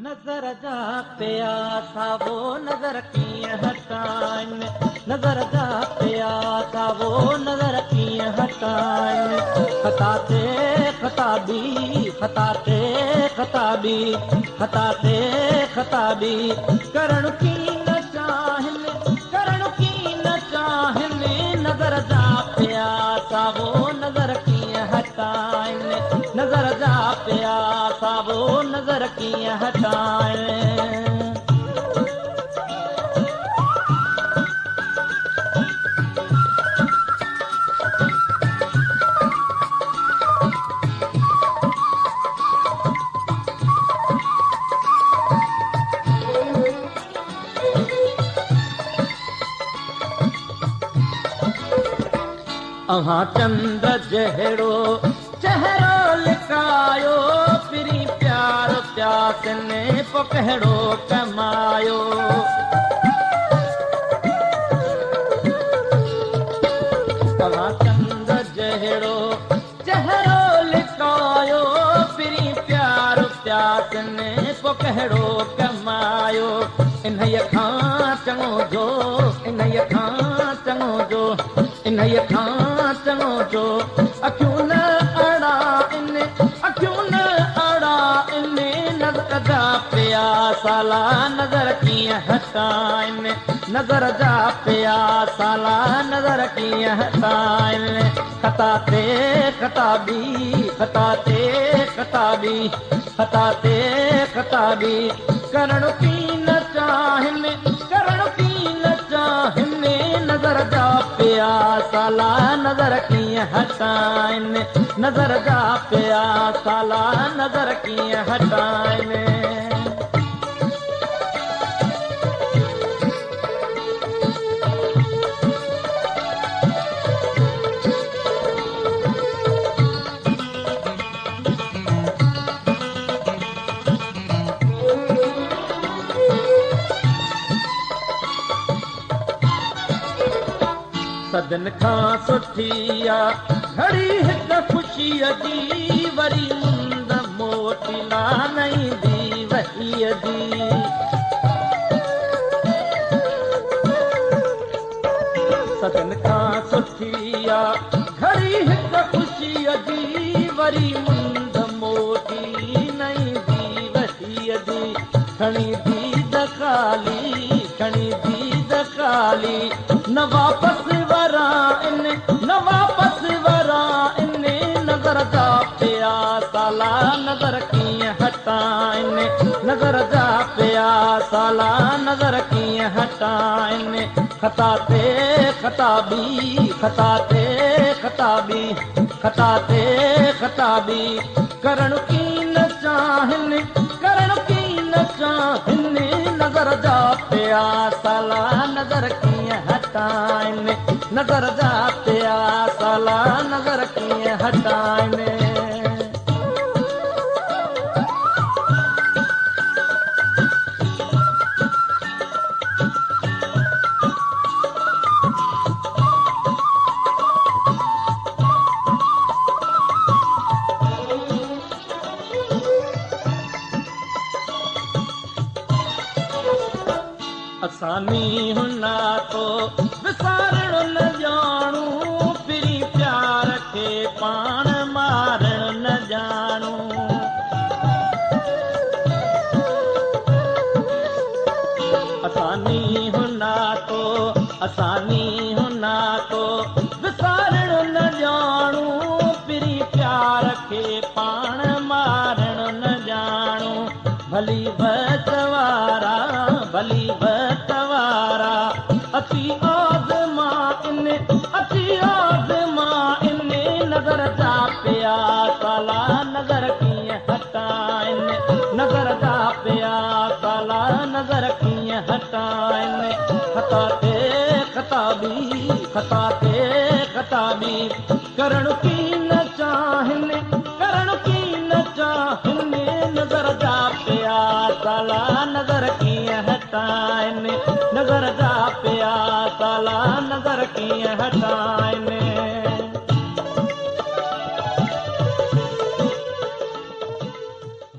नज़र जा प्यासा वो नज़र कीअं हटाइनि नज़र जा प्यासा वो नज़र कीअं हटाइनि ख़ता ते ख़ताबी ख़ता ते ख़ताबी ख़ता ते ख़ताबी करणु की न चाहिनि नज़र जा प्यासा वो नज़र कीअं हटाइनि नज़र जा प्यासा वो नज़र कीअं हटाइनि अहां चंद जहिड़ो चहिरो लिकायो पिरी प्यार प्यास ने पोइ कहिड़ो कमायो अहां चंद जहिड़ो चहिरो लिकायो पिरी प्यार प्यास ने पोइ कहिड़ो कमायो इन्हीअ खां चङो जो इन्हीअ खां चङो जो इन्हीअ खां चङो जो अखियूं न अड़ा इन नज़र जा प्यासाला नज़र कीअं हटाइनि नज़र जा प्यासाला नज़र कीअं हटाइनि ख़ता ते ख़ताबी ख़ता ते ख़ताबी ख़ता ते ख़ताबी करणु की न चाहिनि नज़र जा प्यासाला नज़र कीअं हटाइनि नज़र जा प्यासाला नज़र कीअं हटाइनि सदन खां सुठी घड़ी हिक ख़ुशीअ जी वरी मुंद मोटी लानईंदी वहीअ जी सदन खां सुठी घड़ी हिक ख़ुशीअ जी वरी मुंद मोटी नईंदी वहीअ जी खणी दीद खाली न वापसि नज़र जा प्यासाला नज़र कीअं हटाइनि नज़र जा प्यासाला नज़र कीअं हटाइनि ख़ता ते ख़ताबी ख़ता ते ख़ताबी ख़ता ते ख़ताबी करणु की न चाहिनि नज़र जा प्यासाला नज़र कीअं हटाइनि नज़र जा प्यासाला नज़र कीअं हटाइनि असानी हुना तो विसारणु न ॼाणू पिरी प्यार खे पाण मारणु न ॼाणू असानी हुना तो विसारणु न ॼाणू पिरी प्यार खे पाण मारणु न ॼाणू भली बतवारा अची आज़मा इन नज़र जा प्यासाला नज़र कीअं हटाइनि नज़र जा प्यासाला नज़र कीअं हटाइनि ख़ता ते ख़ताबी करणु की न चाहिनि नज़र जा प्यासाला नज़र कीअं हटाइनि नज़र जा प्यासाला नज़र कीअं हटाइनि